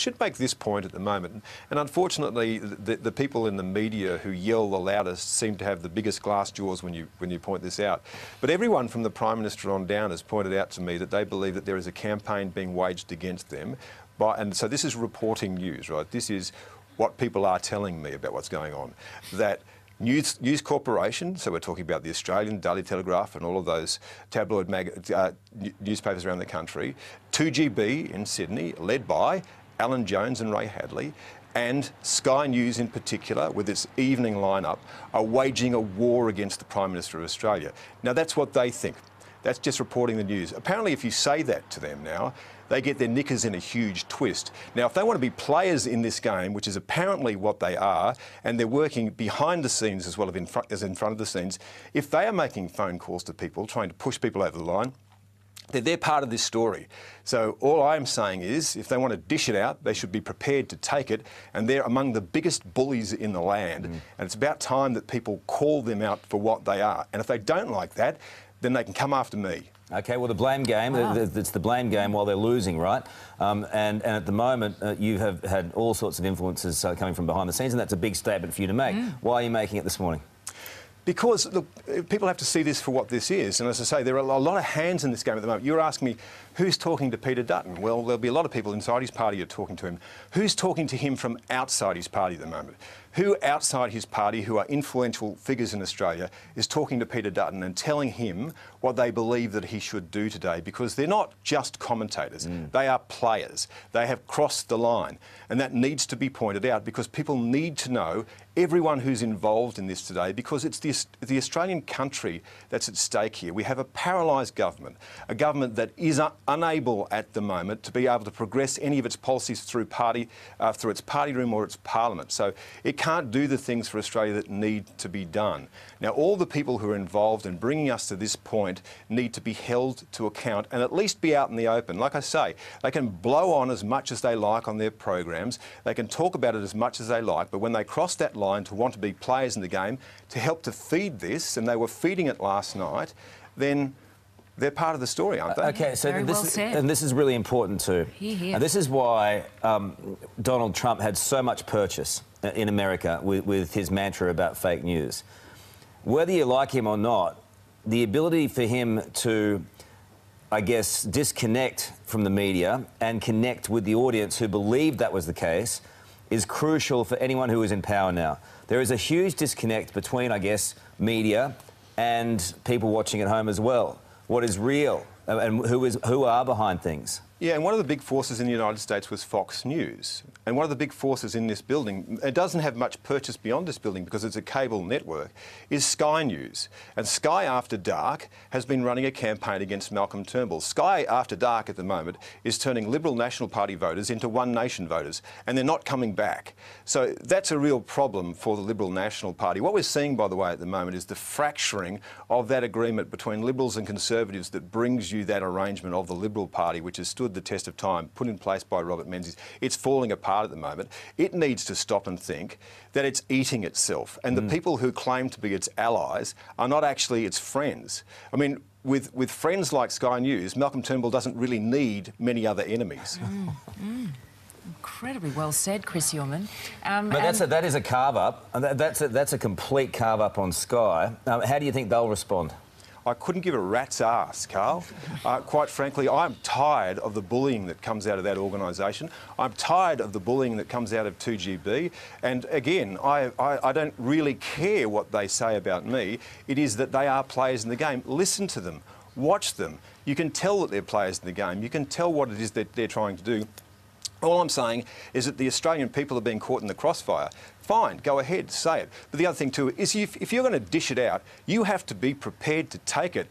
should make this point at the moment. And unfortunately, the people in the media who yell the loudest seem to have the biggest glass jaws when you point this out. But everyone from the Prime Minister on down has pointed out to me that they believe that there is a campaign being waged against them. And so this is reporting news, right? This is what people are telling me about what's going on. That News Corporation, so we're talking about the Australian, Daily Telegraph and all of those tabloid newspapers around the country, 2GB in Sydney, led by Alan Jones and Ray Hadley, and Sky News in particular, with its evening lineup, are waging a war against the Prime Minister of Australia. Now, that's what they think. That's just reporting the news. Apparently, if you say that to them now, they get their knickers in a huge twist. Now, if they want to be players in this game, which is apparently what they are, and they're working behind the scenes as well as in front of the scenes, if they are making phone calls to people, trying to push people over the line, they're part of this story. So all I'm saying is, if they want to dish it out, they should be prepared to take it, and they're among the biggest bullies in the land, and it's about time that people call them out for what they are. And if they don't like that, then they can come after me. OK, well, the blame game, it's the blame game while they're losing, right? And at the moment, you have had all sorts of influences coming from behind the scenes, and that's a big statement for you to make. Why are you making it this morning? Because, look, people have to see this for what this is. And as I say, there are a lot of hands in this game at the moment. You're asking me, who's talking to Peter Dutton? Well, there'll be a lot of people inside his party who are talking to him. Who's talking to him from outside his party at the moment? Who outside his party, who are influential figures in Australia, is talking to Peter Dutton and telling him what they believe that he should do today? Because they're not just commentators. They are players. They have crossed the line. And that needs to be pointed out because people need to know everyone who's involved in this today, because it's the Australian country that's at stake here. We have a paralysed government, a government that is unable at the moment to be able to progress any of its policies through its party room or its parliament. So it can't do the things for Australia that need to be done. Now, all the people who are involved in bringing us to this point need to be held to account and at least be out in the open. Like I say, they can blow on as much as they like on their programs, they can talk about it as much as they like, but when they cross that line to want to be players in the game, to help to feed this, and they were feeding it last night, then they're part of the story, aren't they? OK, so this is really important too. Hear. And this is why Donald Trump had so much purchase in America with his mantra about fake news. Whether you like him or not, the ability for him to, I guess, disconnect from the media and connect with the audience who believed that was the case is crucial for anyone who is in power now. There is a huge disconnect between, I guess, media and people watching at home as well. What is real and who are behind things? Yeah, and one of the big forces in the United States was Fox News. And one of the big forces in this building, it doesn't have much purchase beyond this building because it's a cable network, is Sky News. And Sky After Dark has been running a campaign against Malcolm Turnbull. Sky After Dark at the moment is turning Liberal National Party voters into One Nation voters, and they're not coming back. So that's a real problem for the Liberal National Party. What we're seeing, by the way, at the moment is the fracturing of that agreement between Liberals and Conservatives that brings you that arrangement of the Liberal Party, which has stood the test of time, put in place by Robert Menzies. It's falling apart at the moment. It needs to stop and think that it's eating itself. And the people who claim to be its allies are not actually its friends. I mean, with friends like Sky News, Malcolm Turnbull doesn't really need many other enemies. Incredibly well said, Chris Uhlmann. But that is a carve-up. That's a complete carve-up on Sky. How do you think they'll respond? I couldn't give a rat's ass, Carl. Quite frankly, I'm tired of the bullying that comes out of that organisation. I'm tired of the bullying that comes out of 2GB. And again, I don't really care what they say about me. It is that they are players in the game. Listen to them. Watch them. You can tell that they're players in the game. You can tell what it is that they're trying to do. All I'm saying is that the Australian people are being caught in the crossfire. Fine, go ahead, say it. But the other thing too is if you're going to dish it out, you have to be prepared to take it.